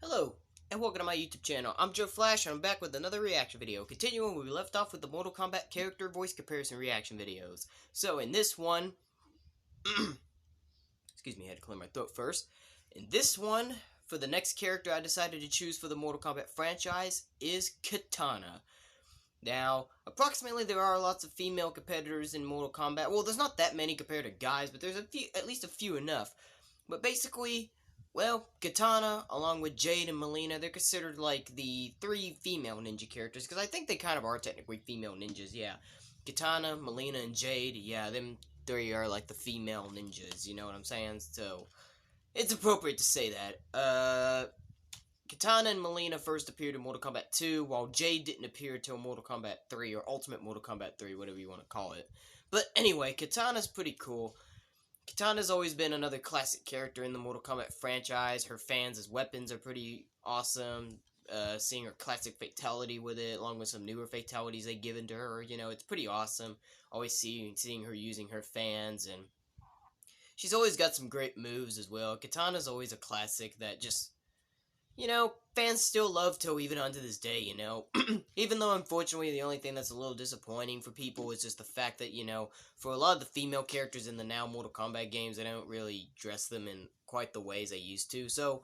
Hello, and welcome to my YouTube channel. I'm Joe Flash, and I'm back with another reaction video, continuing where we left off with the Mortal Kombat character voice comparison reaction videos. So in this one, excuse me, I had to clear my throat first. In this one, for the next character I decided to choose for the Mortal Kombat franchise is Kitana. Now, approximately there are lots of female competitors in Mortal Kombat. Well, there's not that many compared to guys, but there's at least a few enough. But basically, well, Kitana, along with Jade and Mileena, they're considered like the three female ninja characters, because I think they kind of are technically female ninjas, yeah. Kitana, Mileena, and Jade, yeah, them three are like the female ninjas, you know what I'm saying? So, it's appropriate to say that. Kitana and Mileena first appeared in Mortal Kombat 2, while Jade didn't appear until Mortal Kombat 3, or Ultimate Mortal Kombat 3, whatever you want to call it. But anyway, Kitana's pretty cool. Kitana's always been another classic character in the Mortal Kombat franchise. Her fans as weapons are pretty awesome. Seeing her classic fatality with it, along with some newer fatalities they've given to her, you know, it's pretty awesome. Always seeing her using her fans, and she's always got some great moves as well. Kitana's always a classic that just, you know, fans still love till even unto this day, you know. Even though, unfortunately, the only thing that's a little disappointing for people is just the fact that, you know, for a lot of the female characters in the now Mortal Kombat games, they don't really dress them in quite the ways they used to. So,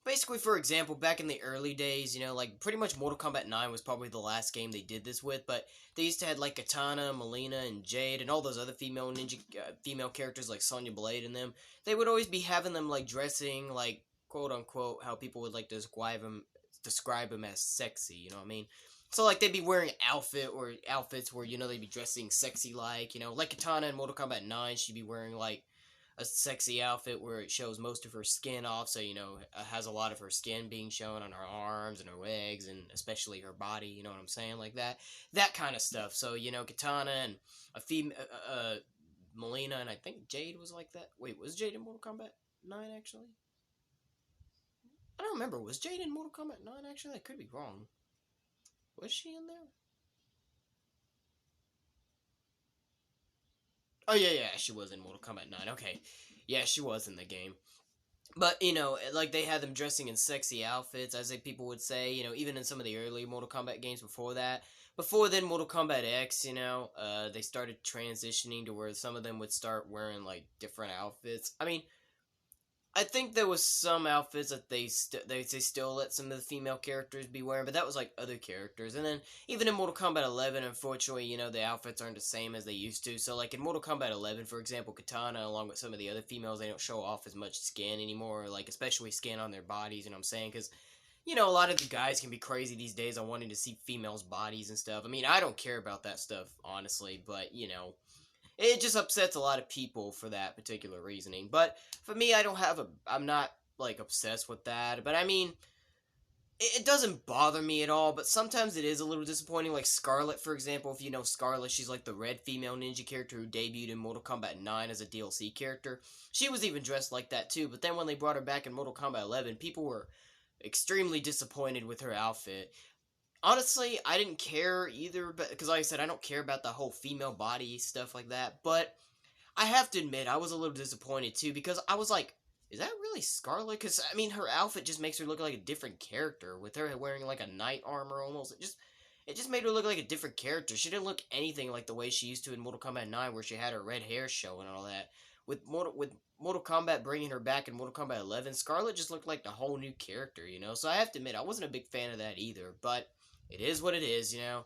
basically, for example, back in the early days, you know, like, pretty much Mortal Kombat 9 was probably the last game they did this with, but they used to have, like, Kitana, Mileena, and Jade, and all those other female ninja, female characters, like Sonya Blade and them. They would always be having them, like, dressing, like, quote-unquote, how people would like to describe them as sexy, you know what I mean? So, like, they'd be wearing outfits where, you know, they'd be dressing sexy-like, you know, like Kitana in Mortal Kombat 9, she'd be wearing, like, a sexy outfit where it shows most of her skin off, so, you know, has a lot of her skin being shown on her arms and her legs, and especially her body, you know what I'm saying, like that kind of stuff. So, you know, Kitana and Mileena, and I think Jade was like that. Wait, was Jade in Mortal Kombat 9, actually? I don't remember. Was Jade in Mortal Kombat 9, actually? I could be wrong. Was she in there? Oh, yeah, she was in Mortal Kombat 9. Okay. Yeah, she was in the game. But, you know, like, they had them dressing in sexy outfits, as people would say, you know, even in some of the early Mortal Kombat games before that. Before then, Mortal Kombat X, you know, they started transitioning to where some of them would start wearing, like, different outfits. I mean, I think there was some outfits that they still let some of the female characters be wearing, but that was like other characters. And then even in Mortal Kombat 11, unfortunately, you know, the outfits aren't the same as they used to. So like in Mortal Kombat 11, for example, Kitana, along with some of the other females, they don't show off as much skin anymore, like especially skin on their bodies. You know what I'm saying? Because you know, a lot of the guys can be crazy these days on wanting to see females' bodies and stuff. I mean, I don't care about that stuff, honestly, but, you know, it just upsets a lot of people for that particular reasoning. But for me, I'm not, like, obsessed with that. But I mean, it doesn't bother me at all, but sometimes it is a little disappointing. Like Scarlet, for example, if you know Scarlet, she's like the red female ninja character who debuted in Mortal Kombat 9 as a DLC character. She was even dressed like that too, but then when they brought her back in Mortal Kombat 11, people were extremely disappointed with her outfit. Honestly, I didn't care either, but because like I said, I don't care about the whole female body stuff like that. But I have to admit, I was a little disappointed too because I was like, "Is that really Scarlet?" Because I mean, her outfit just makes her look like a different character with her wearing like a knight armor almost. It just made her look like a different character. She didn't look anything like the way she used to in Mortal Kombat 9, where she had her red hair showing and all that. With Mortal Kombat bringing her back in Mortal Kombat 11, Scarlet just looked like the whole new character, you know. So I have to admit, I wasn't a big fan of that either. But it is what it is, you know.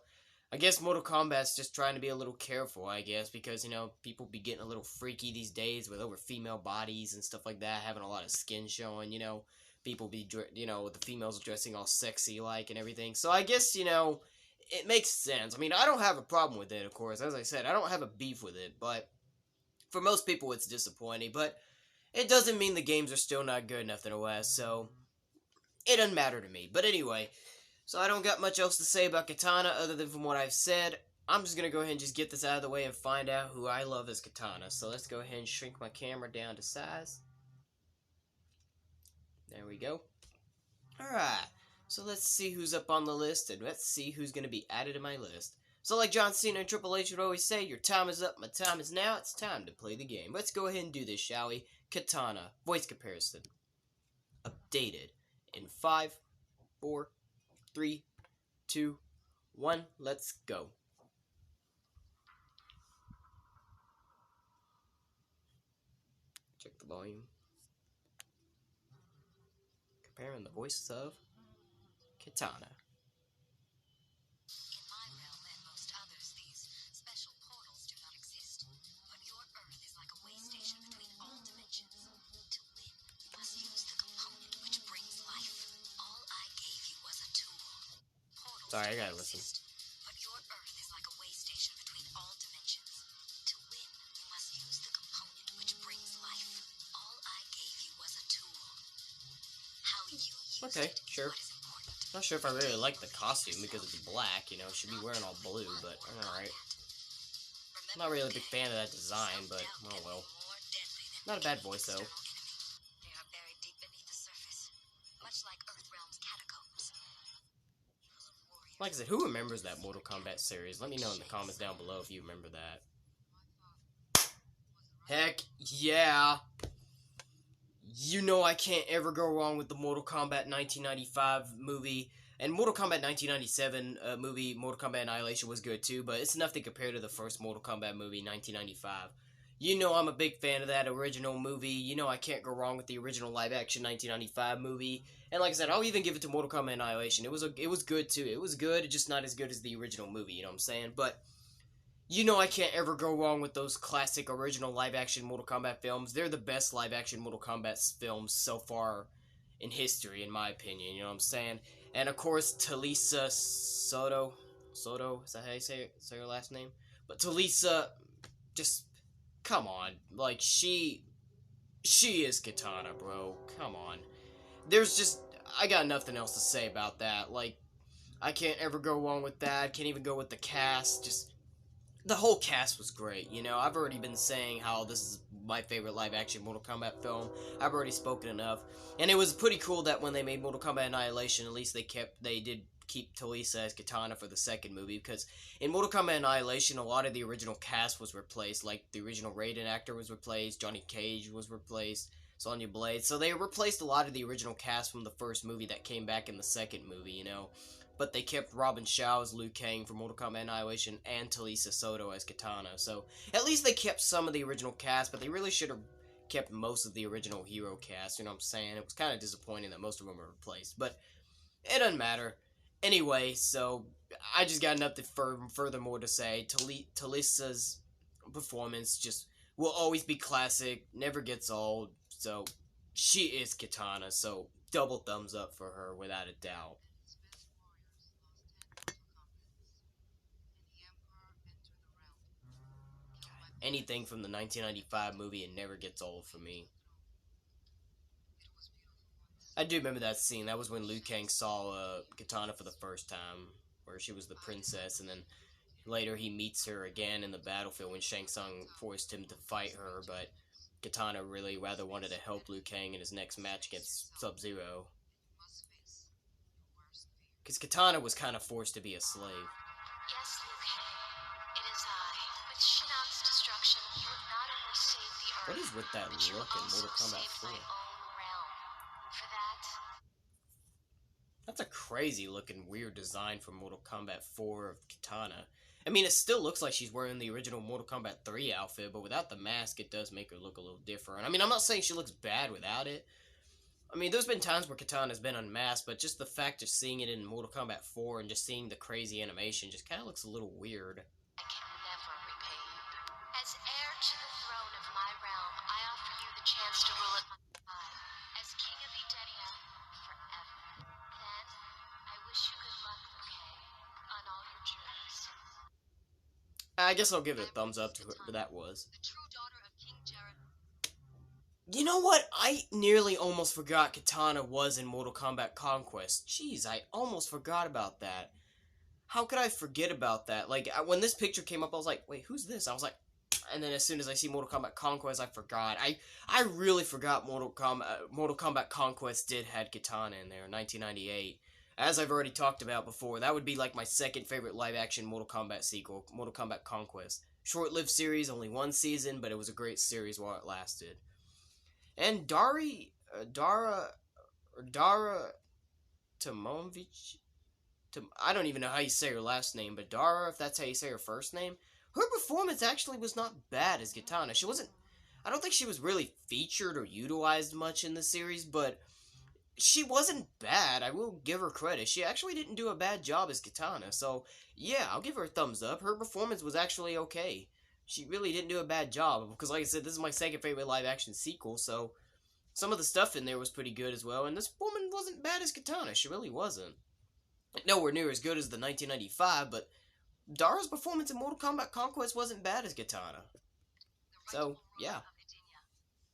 I guess Mortal Kombat's just trying to be a little careful, I guess, because, you know, people be getting a little freaky these days with over female bodies and stuff like that, having a lot of skin showing, you know. People be, you know, with the females dressing all sexy-like and everything. So I guess, you know, it makes sense. I mean, I don't have a problem with it, of course. As I said, I don't have a beef with it, but for most people it's disappointing. But it doesn't mean the games are still not good enough nonetheless, so it doesn't matter to me. But anyway, so I don't got much else to say about Kitana other than from what I've said. I'm just going to go ahead and just get this out of the way and find out who I love as Kitana. So let's go ahead and shrink my camera down to size. There we go. Alright, so let's see who's up on the list, and let's see who's going to be added to my list. So like John Cena and Triple H would always say, your time is up, my time is now, it's time to play the game. Let's go ahead and do this, shall we? Kitana, voice comparison. Updated. in 5, 4, 3, 2, 1. Let's go. Check the volume. Comparing the voices of Kitana. In my realm and most others, these special portals do not exist. But your Earth is like a way station between all dimensions. To win, you must use the component which brings life. All I gave you was a tool. Portals Sorry, I do gotta not listen. exist, but your Earth is like a way station between all dimensions. To win, you must use the component which brings life. All I gave you was a tool. How you use Okay, it is sure. what is important. Not sure if I really like the costume because it's black, you know, she'd be wearing all blue, but alright. Not really a big fan of that design, but oh well. Not a bad voice though. They are buried deep beneath the surface, much like Earthrealm's catacombs. Like I said, who remembers that Mortal Kombat series? Let me know in the comments down below if you remember that. Heck yeah! You know I can't ever go wrong with the Mortal Kombat 1995 movie. And Mortal Kombat 1997 movie, Mortal Kombat Annihilation, was good too, but it's nothing compared to the first Mortal Kombat movie, 1995. You know I'm a big fan of that original movie. You know I can't go wrong with the original live-action 1995 movie. And like I said, I'll even give it to Mortal Kombat Annihilation. It was good too. It was good, just not as good as the original movie, you know what I'm saying? But you know I can't ever go wrong with those classic original live-action Mortal Kombat films. They're the best live-action Mortal Kombat films so far in history, in my opinion, you know what I'm saying? And of course, Talisa Soto. Soto, is that how you say her last name? But Talisa, just, come on. Like, she is Kitana, bro. Come on. I got nothing else to say about that. Like, I can't ever go wrong with that. Can't even go with the cast. Just, the whole cast was great, you know. I've already been saying how this is my favorite live-action Mortal Kombat film. I've already spoken enough. And it was pretty cool that when they made Mortal Kombat Annihilation, at least they did keep Talisa as Kitana for the second movie, because in Mortal Kombat Annihilation, a lot of the original cast was replaced. Like, the original Raiden actor was replaced, Johnny Cage was replaced, Sonya Blade. So they replaced a lot of the original cast from the first movie that came back in the second movie, you know. But they kept Robin Shaw as Liu Kang for Mortal Kombat Annihilation and Talisa Soto as Kitana. So at least they kept some of the original cast, but they really should have kept most of the original hero cast, you know what I'm saying? It was kind of disappointing that most of them were replaced, but it doesn't matter. Anyway, so I just got nothing furthermore to say. Talisa's performance just will always be classic, never gets old, so she is Kitana, so double thumbs up for her without a doubt. Anything from the 1995 movie, it never gets old for me. I do remember that scene. That was when Liu Kang saw Kitana for the first time, where she was the princess, and then later he meets her again in the battlefield when Shang Tsung forced him to fight her, but Kitana really rather wanted to help Liu Kang in his next match against Sub-Zero. Because Kitana was kind of forced to be a slave. Yes, Liu Kang. It is I. With Shinnok's destruction, you have not only saved the Earth, What is with that but you look in also Mortal Kombat saved 4? my own realm. For that, That's a crazy looking weird design for Mortal Kombat 4 of Kitana. I mean, it still looks like she's wearing the original Mortal Kombat 3 outfit, but without the mask, it does make her look a little different. I mean, I'm not saying she looks bad without it. I mean, there's been times where Kitana's been unmasked, but just the fact of seeing it in Mortal Kombat 4 and just seeing the crazy animation just kind of looks a little weird. I can never repay you. As heir to the throne of my realm, I offer you the chance to rule at my side, as King of Edenia, forever. Then, I wish you good luck, Liu Kang, on all your journeys. I guess I'll give it a thumbs up to whoever that was. The true daughter of King Jarrett. You know what? I nearly almost forgot Kitana was in Mortal Kombat Conquest. Jeez, I almost forgot about that. How could I forget about that? Like, when this picture came up, I was like, wait, who's this? I was like, and then as soon as I see Mortal Kombat Conquest, I forgot. I really forgot Mortal Kombat Conquest did had Kitana in there in 1998. As I've already talked about before, that would be like my second favorite live-action Mortal Kombat sequel, Mortal Kombat Conquest. Short-lived series, only one season, but it was a great series while it lasted. And Dara, Tomovich. I don't even know how you say her last name, but Dara, if that's how you say her first name, her performance actually was not bad as Kitana. She wasn't. I don't think she was really featured or utilized much in the series, but she wasn't bad. I will give her credit. She actually didn't do a bad job as Kitana. So, yeah, I'll give her a thumbs up. Her performance was actually okay. She really didn't do a bad job. Because, like I said, this is my second favorite live action sequel. So, some of the stuff in there was pretty good as well. And this woman wasn't bad as Kitana. She really wasn't. Nowhere near as good as the 1995, but Dara's performance in Mortal Kombat Conquest wasn't bad as Kitana. So, yeah.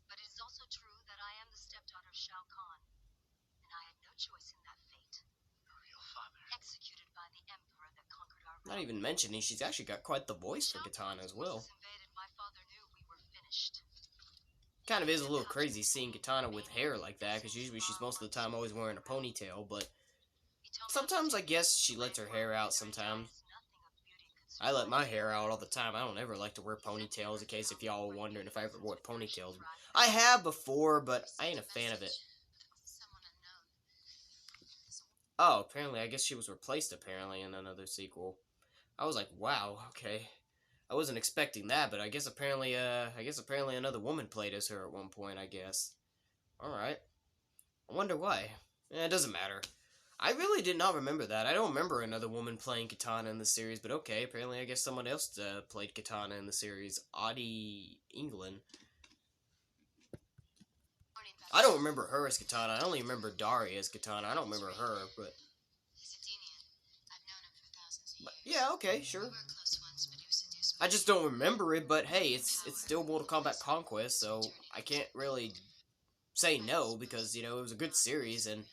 But it is also true that I am the stepdaughter of Shao Kahn, and I had no choice in that fate. Your real father. Executed by the Emperor that conquered our Not realm. even mentioning, she's actually got quite the voice for Kitana as well. Invaded, my father knew we were finished. Kind of is a little crazy seeing Kitana with hair like that, because usually she's most of the time always wearing a ponytail, but sometimes I guess she lets her hair out sometimes. I let my hair out all the time. I don't ever like to wear ponytails, in case if y'all were wondering if I ever wore ponytails. I have before, but I ain't a fan of it. Oh, apparently, I guess she was replaced, apparently, in another sequel. I was like, wow, okay. I wasn't expecting that, but I guess apparently another woman played as her at one point, I guess. Alright. I wonder why. It doesn't matter. I really did not remember that. I don't remember another woman playing Kitana in the series, but okay, apparently I guess someone else played Kitana in the series. Audie England. I don't remember her as Kitana. I only remember Daria as Kitana. I don't remember her, but yeah, okay, sure. I just don't remember it, but hey, it's still Mortal Kombat Conquest, so I can't really say no, because, you know, it was a good series, and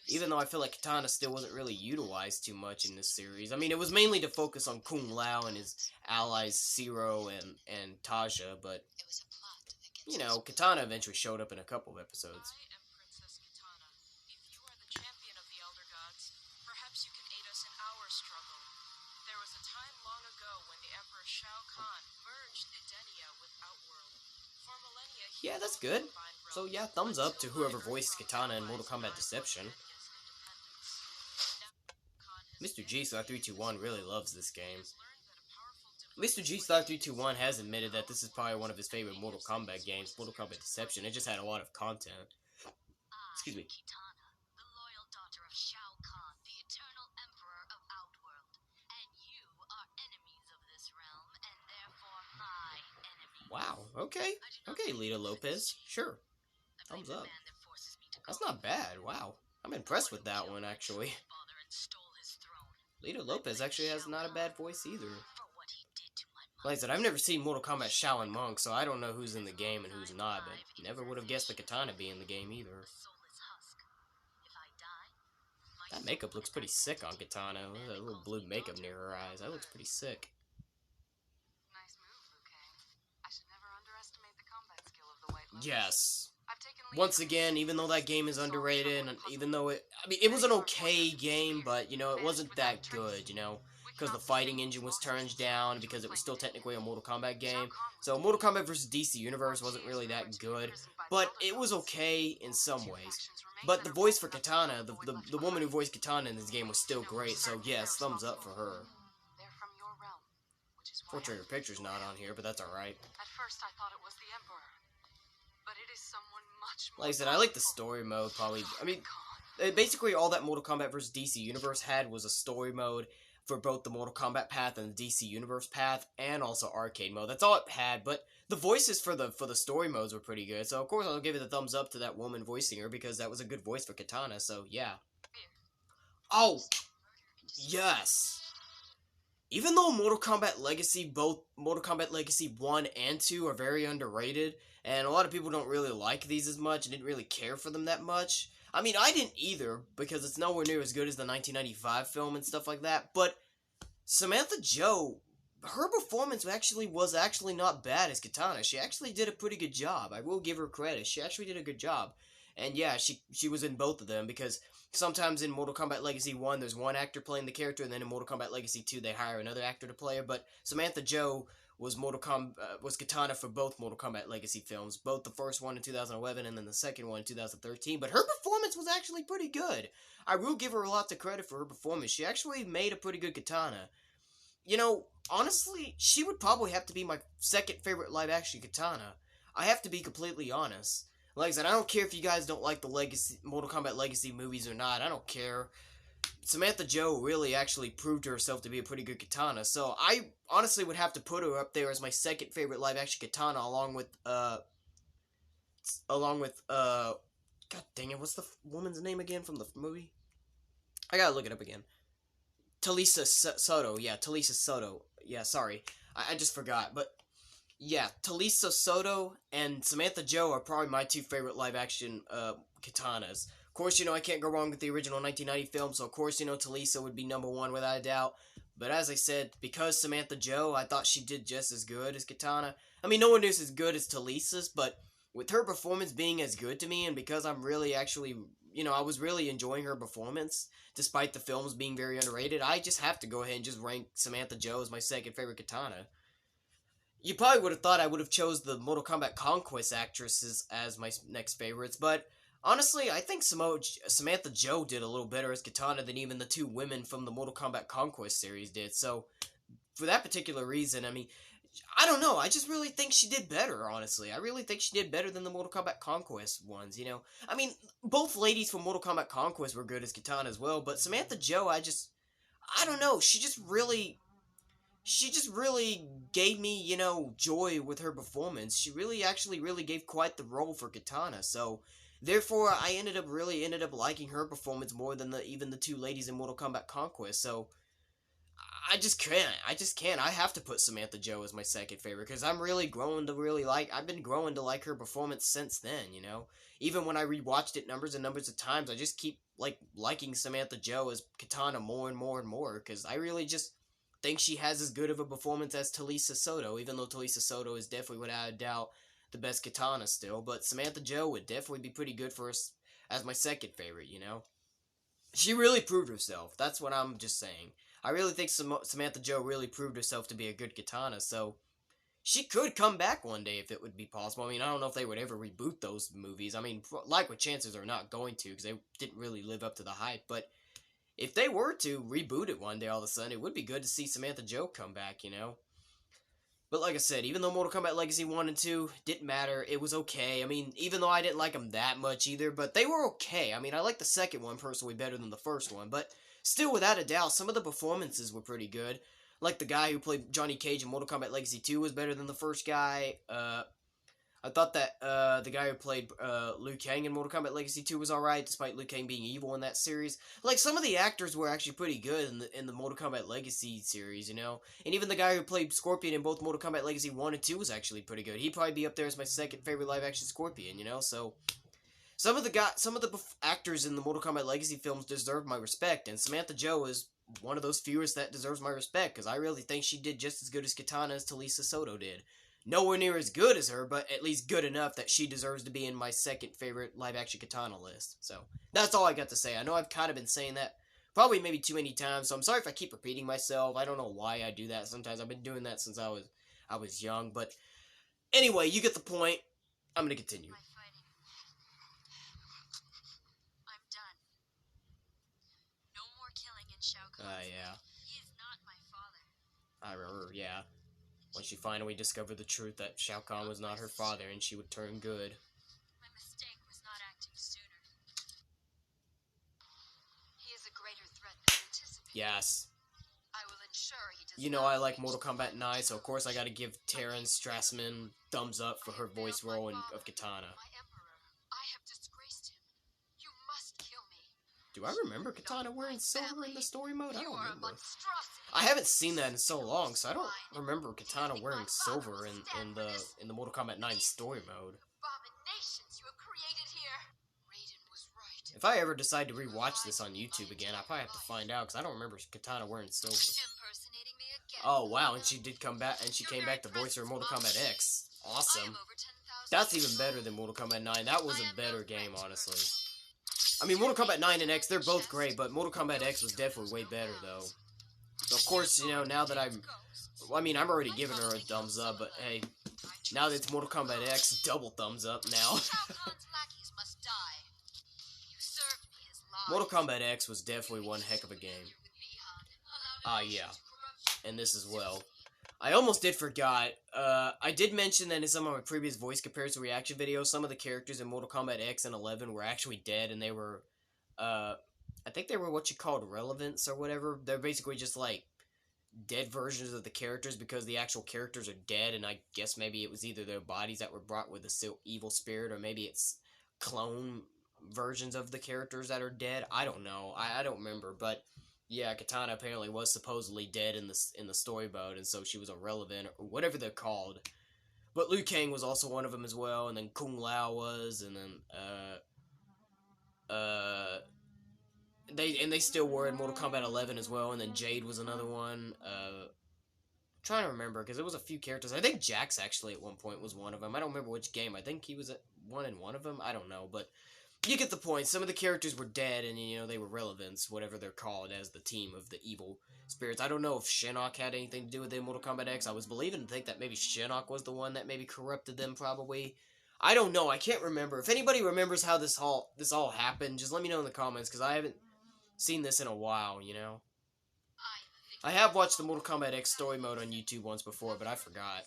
even though I feel like Kitana still wasn't really utilized too much in this series. I mean, it was mainly to focus on Kung Lao and his allies Zero and Taja, but, you know, Kitana eventually showed up in a couple of episodes. I am Princess Kitana. If you are the champion of the Elder Gods, perhaps you can aid us in our struggle. There was a time long ago when the Emperor Shao Kahn merged Edenia with Outworld. For millennia, Yeah, that's good. So yeah, thumbs up to whoever voiced Kitana in Mortal Kombat Deception. Mr. G321 really loves this game. Mr. G5321 has admitted that this is probably one of his favorite Mortal Kombat games, Mortal Kombat Deception. It just had a lot of content. Excuse me. Kitana, the loyal daughter of Shao Kahn, the eternal emperor of Outworld. And you are enemies of this realm, and therefore my enemy. Wow, okay. Okay, Lita Lopez. Sure. Thumbs up. That's not bad, wow. I'm impressed with that one, actually. Lita Lopez actually has not a bad voice either. Like I said, I've never seen Mortal Kombat Shaolin Monk, so I don't know who's in the game and who's not, but never would have guessed the Kitana be in the game either. That makeup looks pretty sick on Kitana. That little blue makeup near her eyes. That looks pretty sick. Nice move, Liu Kang. I should never underestimate the combat skill of the White Lotus. Yes. Once again, even though that game is underrated, and even though it was an okay game, but, you know, it wasn't that good, you know, because the fighting engine was turned down, because it was still technically a Mortal Kombat game. So Mortal Kombat vs. DC Universe wasn't really that good, but it was okay in some ways. But the voice for Kitana, the woman who voiced Kitana in this game was still great, so yes, thumbs up for her. Fortunately, her picture's not on here, but that's alright. At first I thought it was the Emperor, but it is someone much more. Like I said, I like the story mode, probably. I mean, basically all that Mortal Kombat vs. DC Universe had was a story mode for both the Mortal Kombat path and the DC Universe path, and also arcade mode. That's all it had, but the voices for the story modes were pretty good, so of course I'll give it a thumbs up to that woman voicing her, because that was a good voice for Kitana, so yeah. Oh! Yes! Even though Mortal Kombat Legacy, both Mortal Kombat Legacy 1 and 2 are very underrated, and a lot of people don't really like these as much, and didn't really care for them that much. I mean, I didn't either, because it's nowhere near as good as the 1995 film and stuff like that, but Samantha Joe, her performance was actually not bad as Kitana. She actually did a pretty good job. I will give her credit. She actually did a good job. And yeah, she was in both of them, because sometimes in Mortal Kombat Legacy 1, there's one actor playing the character, and then in Mortal Kombat Legacy 2, they hire another actor to play her, but Samantha Joe was was Kitana for both Mortal Kombat Legacy films, both the first one in 2011 and then the second one in 2013. But her performance was actually pretty good. I will give her a lot of credit for her performance. She actually made a pretty good Kitana. You know, honestly, she would probably have to be my second favorite live action Kitana. I have to be completely honest. Like I said, I don't care if you guys don't like the Legacy Mortal Kombat Legacy movies or not. I don't care. Samantha Joe really actually proved herself to be a pretty good Kitana, so I honestly would have to put her up there as my second favorite live action Kitana, God dang it, what's the woman's name again from the movie? I gotta look it up again. Talisa Soto, yeah, Talisa Soto. Yeah, sorry, I just forgot, but yeah, Talisa Soto and Samantha Joe are probably my two favorite live action katanas. Of course, I can't go wrong with the original 1990 film, so of course, Talisa would be number one without a doubt. But as I said, because Samantha Joe, I thought she did just as good as Kitana. I mean, no one is as good as Talisa's, but with her performance being as good to me, and because I'm really actually, I was really enjoying her performance, despite the films being very underrated, I just have to go ahead and just rank Samantha Joe as my second favorite Kitana. You probably would have thought I would have chose the Mortal Kombat Conquest actresses as my next favorites, but honestly, I think Samantha Joe did a little better as Kitana than even the two women from the Mortal Kombat Conquest series did. So, for that particular reason, I mean, I don't know. I just really think she did better, honestly. I really think she did better than the Mortal Kombat Conquest ones. I mean, both ladies from Mortal Kombat Conquest were good as Kitana as well, but Samantha Joe, I don't know. She just really gave me, joy with her performance. She really actually really gave quite the role for Kitana. So, therefore, I ended up liking her performance more than even the two ladies in Mortal Kombat Conquest. So, I just can't. I just can't. I have to put Samantha Joe as my second favorite because I've been growing to like her performance since then. Even when I rewatched it numbers and numbers of times, I just keep liking Samantha Joe as Kitana more and more and more because I really just think she has as good of a performance as Talisa Soto, even though Talisa Soto is definitely without a doubt the best Kitana still. But Samantha Joe would definitely be pretty good for us as my second favorite. She really proved herself. That's what I'm just saying. I really think Samantha Joe really proved herself to be a good Kitana, so she could come back one day if it would be possible. I mean, I don't know if they would ever reboot those movies. I mean, likely chances are not going to because they didn't really live up to the hype, but if they were to reboot it one day all of a sudden, it would be good to see Samantha Joe come back. But like I said, even though Mortal Kombat Legacy 1 and 2 didn't matter, it was okay. I mean, even though I didn't like them that much either, but they were okay. I mean, I like the second one personally better than the first one, but still, without a doubt, some of the performances were pretty good. Like the guy who played Johnny Cage in Mortal Kombat Legacy 2 was better than the first guy. I thought that the guy who played Liu Kang in Mortal Kombat Legacy 2 was alright, despite Liu Kang being evil in that series. Like, some of the actors were actually pretty good in the Mortal Kombat Legacy series. And even the guy who played Scorpion in both Mortal Kombat Legacy 1 and 2 was actually pretty good. He'd probably be up there as my second favorite live-action Scorpion. So some of the actors in the Mortal Kombat Legacy films deserve my respect, and Samantha Joe is one of those fewest that deserves my respect, because I really think she did just as good as Kitana as Talisa Soto did. Nowhere near as good as her, but at least good enough that she deserves to be in my second favorite live-action Kitana list. So, that's all I got to say. I know I've kind of been saying that probably maybe too many times, so I'm sorry if I keep repeating myself. I don't know why I do that sometimes. I've been doing that since I was young, but anyway, you get the point. I'm gonna continue. My fighting. I'm done. No more killing in Shao Kahn's Yeah. name. He is not my father. I remember, yeah. When she finally discovered the truth that Shao Kahn was not her father and she would turn good. My mistake was not acting sooner. He is a greater threat than anticipated. Yes. I will ensure he does I not like reach Mortal the Kombat 9, limits so of course I gotta give Terran Strassman thumbs up for her voice role of Kitana. My emperor, I have disgraced him. You must kill me. Do I remember Kitana wearing silver in the story mode? I You don't are a remember. monstrosity. I haven't seen that in so long, so I don't remember Kitana wearing silver in the Mortal Kombat 9 story mode. Abominations you have created here. Raiden was right. If I ever decide to rewatch this on YouTube again, I probably have to find out because I don't remember Kitana wearing silver. Impersonating me again. Oh wow, and she did come back, and she came back to voice her Mortal Kombat X. I Awesome. am over 10,000 That's even better than Mortal Kombat 9. That was a better game, honestly. I mean, Mortal Kombat 9 and X, they're both great, but Mortal Kombat X was definitely way better, though. So, of course, now that I'm Well, I mean, I'm already giving her a thumbs up, but hey, now that it's Mortal Kombat X, double thumbs up now. Mortal Kombat X was definitely one heck of a game. Yeah. And this as well. I almost did forgot. I did mention that in some of my previous voice comparison reaction videos, some of the characters in Mortal Kombat X and 11 were actually dead, and they were, I think they were what you called relevance or whatever. They're basically just like dead versions of the characters because the actual characters are dead, and I guess maybe it was either their bodies that were brought with the evil spirit, or maybe it's clone versions of the characters that are dead. I don't know. I don't remember, but yeah, Kitana apparently was supposedly dead in the story mode, and so she was irrelevant or whatever they're called. But Liu Kang was also one of them as well, and then Kung Lao was, and then they still were in Mortal Kombat 11 as well, and then Jade was another one. Trying to remember because there was a few characters. I think Jax actually at one point was one of them. I don't remember which game. I think he was at one of them. I don't know, but you get the point. Some of the characters were dead, and they were relevance, whatever they're called, as the team of the evil spirits. I don't know if Shinnok had anything to do with the Mortal Kombat X. I was believing to think that maybe Shinnok was the one that maybe corrupted them. Probably. I don't know. I can't remember. If anybody remembers how this all happened, just let me know in the comments because I haven't seen this in a while. I have watched the Mortal Kombat X story mode on YouTube once before, but I forgot.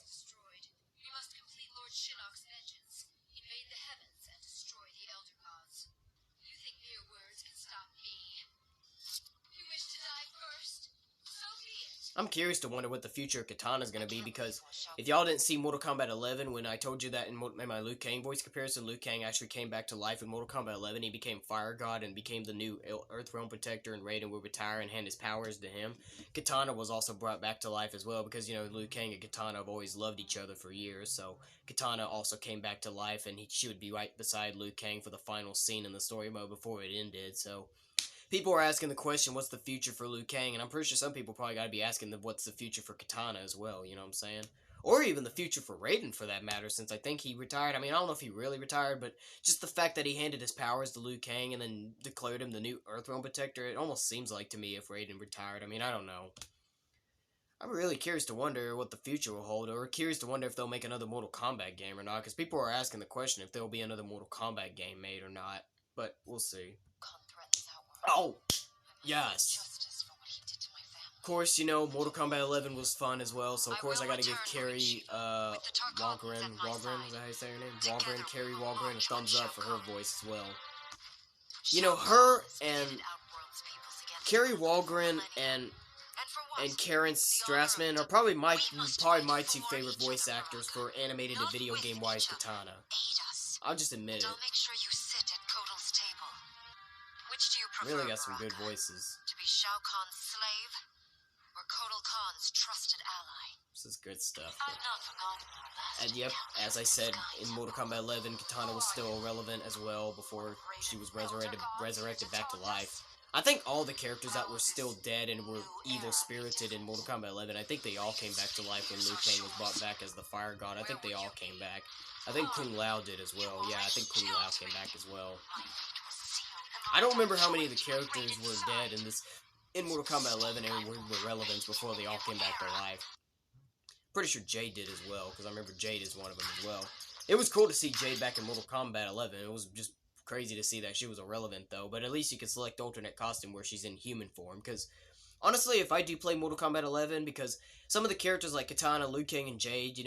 I'm curious to wonder what the future of Kitana is going to be, because if y'all didn't see Mortal Kombat 11, when I told you that in my Liu Kang voice comparison, Liu Kang actually came back to life in Mortal Kombat 11. He became Fire God and became the new Earthrealm Protector, and Raiden would retire and hand his powers to him. Kitana was also brought back to life as well, because, Liu Kang and Kitana have always loved each other for years, so Kitana also came back to life, and she would be right beside Liu Kang for the final scene in the story mode before it ended, so people are asking the question, what's the future for Liu Kang? And I'm pretty sure some people probably got to be asking what's the future for Kitana as well, you know what I'm saying? Or even the future for Raiden, for that matter, since I think he retired. I mean, I don't know if he really retired, but just the fact that he handed his powers to Liu Kang and then declared him the new Earthrealm Protector, it almost seems like to me if Raiden retired. I mean, I don't know. I'm really curious to wonder what the future will hold, or curious to wonder if they'll make another Mortal Kombat game or not, because people are asking the question if there will be another Mortal Kombat game made or not, but we'll see. Oh! Yes. Of course, Mortal Kombat 11 was fun as well, so of course I gotta give Carrie, Walgren, is that how you say her name? Carrie Walgren, a thumbs up for her voice as well. Her and Carrie Walgren and Karen Strassman are probably my two favorite voice actors for animated and video game wise Kitana. I'll just admit it. Really got some good voices. To be Shao Kahn's slave or Kotal Kahn's trusted ally. This is good stuff. I've not forgotten our last and yep, as I said, in Mortal Kombat 11, Kitana was still relevant as well before she was resurrected back to life. I think all the characters that were still dead and were evil-spirited in Mortal Kombat 11, I think they all came back to life when Liu Kang was brought back as the Fire God. I think they all came back. I think Kung Lao did as well. Yeah, I think Kung Lao came back as well. I don't remember how many of the characters were dead in Mortal Kombat 11 and were relevant before they all came back to life. Pretty sure Jade did as well, because I remember Jade is one of them as well. It was cool to see Jade back in Mortal Kombat 11. It was just crazy to see that she was irrelevant, though. But at least you could select alternate costume where she's in human form, because honestly, if I do play Mortal Kombat 11, because some of the characters like Kitana, Liu Kang, and Jade,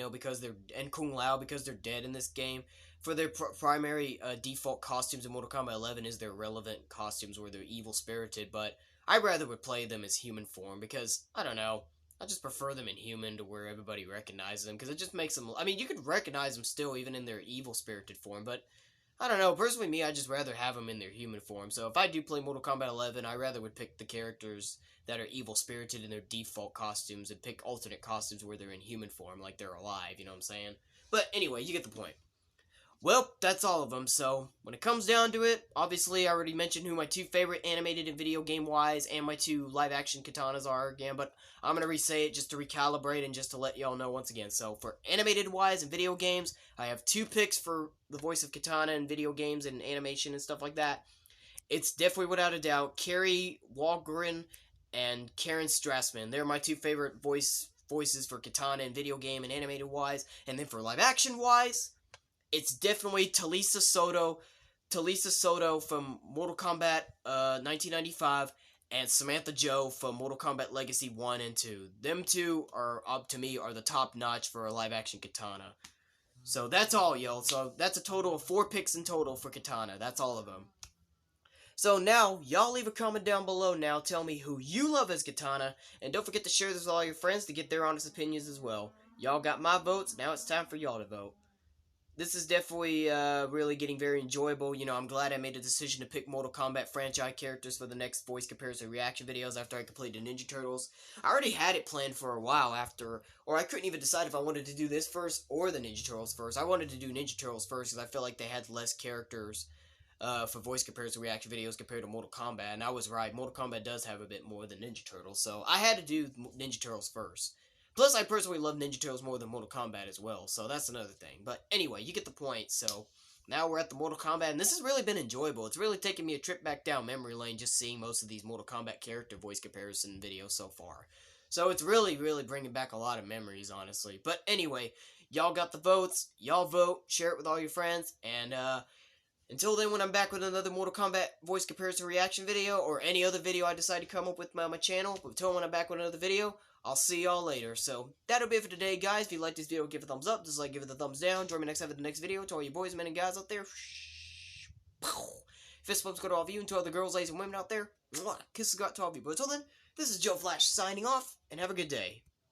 and Kung Lao, because they're dead in this game, for their primary default costumes in Mortal Kombat 11 is their relevant costumes where they're evil-spirited, but I rather would play them as human form, because, I don't know, I just prefer them in human to where everybody recognizes them, because it just makes them, I mean, you could recognize them still even in their evil-spirited form, but I don't know, personally me, I'd just rather have them in their human form, so if I do play Mortal Kombat 11, I rather would pick the characters that are evil-spirited in their default costumes and pick alternate costumes where they're in human form, like they're alive, you know what I'm saying? But anyway, you get the point. Well, that's all of them, so when it comes down to it, obviously I already mentioned who my two favorite animated and video game-wise and my two live-action katanas are again, but I'm going to re-say it just to recalibrate and just to let y'all know once again. So for animated-wise and video games, I have two picks for the voice of Kitana in video games and animation and stuff like that. It's definitely, without a doubt, Carrie Walgren and Karen Strassman. They're my two favorite voice voices for Kitana in video game and animated wise, and then for live action wise, it's definitely Talisa Soto from Mortal Kombat 1995, and Samantha Joe from Mortal Kombat Legacy 1 and 2. Them two are, up to me, are the top notch for a live action Kitana. So that's all, yo. So that's a total of 4 picks in total for Kitana. That's all of them. So now, y'all leave a comment down below now. Tell me who you love as Kitana. And don't forget to share this with all your friends to get their honest opinions as well. Y'all got my votes. Now it's time for y'all to vote. This is definitely really getting very enjoyable. You know, I'm glad I made a decision to pick Mortal Kombat franchise characters for the next voice comparison reaction videos after I completed Ninja Turtles. I already had it planned for a while after, or I couldn't even decide if I wanted to do this first or the Ninja Turtles first. I wanted to do Ninja Turtles first because I felt like they had less characters for voice comparison reaction videos compared to Mortal Kombat, and I was right. Mortal Kombat does have a bit more than Ninja Turtles, so I had to do Ninja Turtles first. Plus, I personally love Ninja Turtles more than Mortal Kombat as well, so that's another thing. But anyway, you get the point, so now we're at the Mortal Kombat, and this has really been enjoyable. It's really taken me a trip back down memory lane just seeing most of these Mortal Kombat character voice comparison videos so far. So it's really, really bringing back a lot of memories, honestly. But anyway, y'all got the votes. Y'all vote, share it with all your friends, and until then, when I'm back with another Mortal Kombat voice comparison reaction video, or any other video I decide to come up with on my channel, but until when I'm back with another video, I'll see y'all later. So, that'll be it for today, guys. If you like this video, give it a thumbs up. Dislike, give it a thumbs down. Join me next time for the next video. To all you boys, men, and guys out there, fist bumps go to all of you, and to all the girls, ladies, and women out there, kisses go out to all of you. But until then, this is Joe Flash signing off, and have a good day.